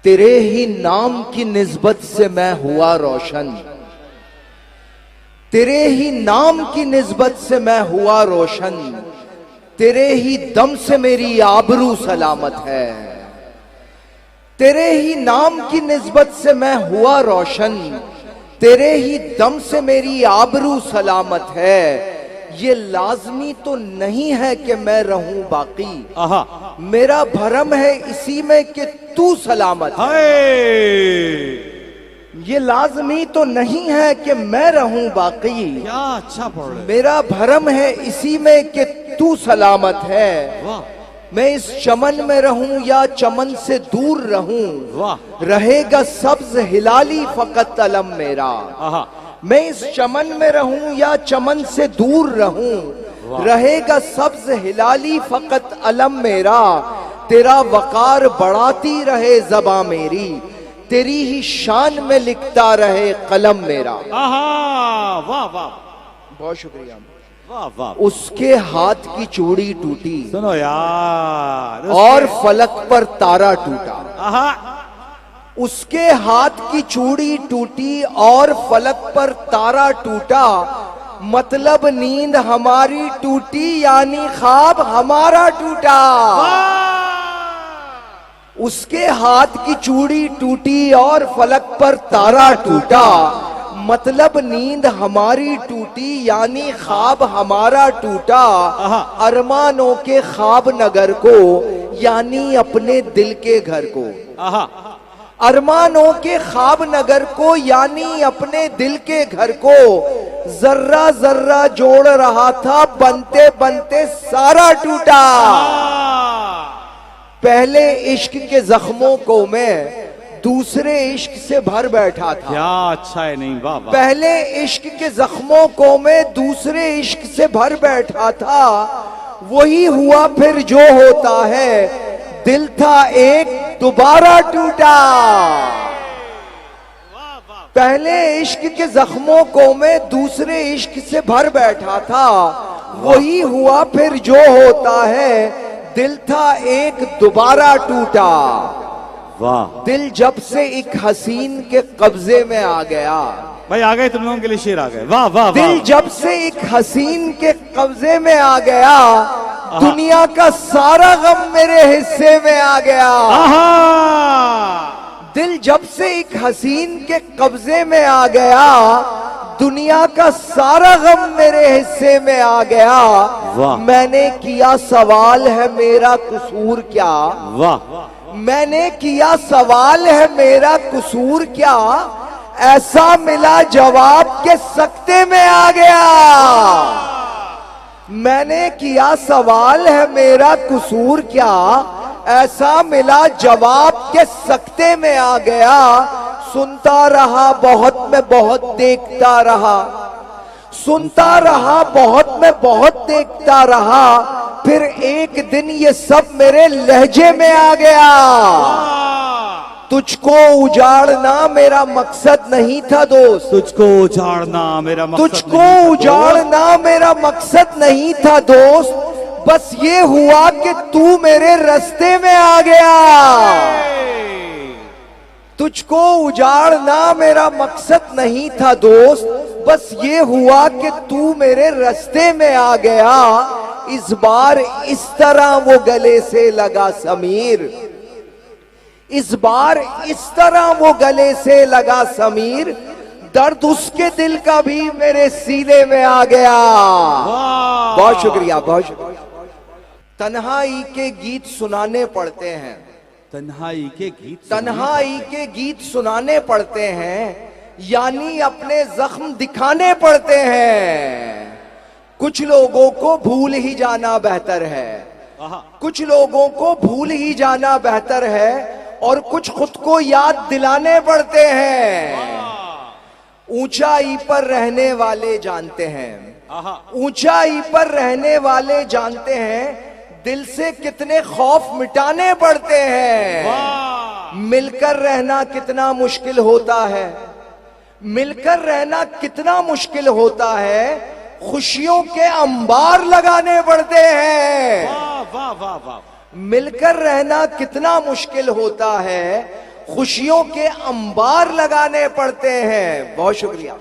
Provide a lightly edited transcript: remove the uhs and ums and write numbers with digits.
तेरे ही नाम की निस्बत से मैं हुआ रोशन, तेरे ही नाम की निस्बत से मैं हुआ रोशन, तेरे ही दम से मेरी आबरू सलामत है। तेरे ही नाम की निस्बत से मैं हुआ रोशन, तेरे ही दम से मेरी आबरू सलामत है। ये लाजमी तो नहीं है कि मैं रहूं बाकी, मेरा भरम है इसी में कि तू सलामत है। ये लाजमी तो नहीं है कि मैं रहूं बाकी, क्या अच्छा पढ़ रहे, मेरा भरम है इसी में कि तू सलामत है। वाह मैं इस चमन में रहूं या चमन से दूर रहूं, वाह, रहेगा सब्ज हिलाली फकत अलम मेरा। मैं इस चमन में रहूं या चमन से दूर रहूं, रहेगा सब्ज हिलाली फकत अलम मेरा। तेरा वकार बढ़ाती रहे ज़बां मेरी, तेरी ही शान में लिखता रहे कलम मेरा। वाह वाह, बहुत शुक्रिया। वाह वाह। उसके हाथ की चूड़ी टूटी सुनो यार, और फलक पर तारा टूटा। उसके हाथ की चूड़ी टूटी और फलक पर तारा टूटा, मतलब नींद हमारी टूटी यानी ख्वाब हमारा टूटा। उसके हाथ की चूड़ी टूटी और फलक पर तारा टूटा, मतलब नींद हमारी टूटी यानी ख्वाब हमारा टूटा। अरमानों के ख्वाब नगर को यानी अपने दिल के घर को, अरमानों के ख्वाब नगर को यानी अपने दिल के घर को, जर्रा जर्रा जोड़ रहा था बनते बनते सारा टूटा। पहले इश्क के जख्मों को मैं दूसरे इश्क से भर बैठा था। क्या अच्छा है, नहीं वाह वाह। पहले इश्क के जख्मों को मैं दूसरे इश्क से भर बैठा था, वही हुआ फिर जो होता है, दिल था एक दोबारा टूटा। पहले इश्क के जख्मों को मैं दूसरे इश्क से भर बैठा था, वही हुआ फिर जो होता है, दिल था एक दोबारा टूटा। वाह, दिल जब से एक हसीन के कब्जे में आ गया, भाई आ गए तुम लोगों के लिए शेर आ गए। वाह वाह। दिल जब से एक हसीन के कब्जे में आ गया, दुनिया का सारा गम मेरे हिस्से में आ गया। दिल जब से एक हसीन के कब्जे में आ गया, दुनिया का सारा गम मेरे हिस्से में आ गया। मैंने किया सवाल है मेरा कसूर क्या, वाह, मैंने किया सवाल है मेरा कसूर क्या, ऐसा मिला जवाब के सख्ते में आ गया। मैंने किया सवाल है मेरा कसूर क्या, ऐसा मिला जवाब के सख्ते में आ गया। सुनता रहा बहुत मैं बहुत देखता रहा, सुनता रहा बहुत मैं बहुत देखता रहा, फिर एक दिन ये सब मेरे लहजे में आ गया। तुझको उजाड़ना मेरा मकसद नहीं था दोस्त, तुझको उजाड़ना मेरा मकसद, तुझको उजाड़ना मेरा मकसद नहीं था दोस्त, बस ये हुआ कि तू मेरे रास्ते में आ गया। तुझको उजाड़ना मेरा मकसद नहीं था दोस्त, बस ये हुआ कि तू मेरे रास्ते में आ गया। इस बार इस तरह वो गले से लगा समीर, इस बार इस तरह वो गले से लगा समीर, दर्द उसके दिल का भी मेरे सीने में आ गया। बहुत शुक्रिया, बहुत शुक्रिया। तन्हाई के गीत सुनाने पड़ते हैं, तन्हाई के गीत, तन्हाई के गीत सुनाने पड़ते हैं, यानी अपने जख्म दिखाने पड़ते हैं। कुछ लोगों को भूल ही जाना बेहतर है, कुछ लोगों को भूल ही जाना बेहतर है, और कुछ खुद को याद दिलाने पड़ते हैं। ऊंचाई पर रहने वाले जानते हैं, ऊंचाई पर रहने वाले जानते हैं, दिल से कितने खौफ मिटाने पड़ते हैं। मिलकर रहना कितना मुश्किल होता है, मिलकर रहना कितना मुश्किल होता है, खुशियों के अंबार लगाने पड़ते हैं। वाह वाह वाह वाह। मिलकर रहना कितना मुश्किल होता है, खुशियों के अंबार लगाने पड़ते हैं। बहुत शुक्रिया।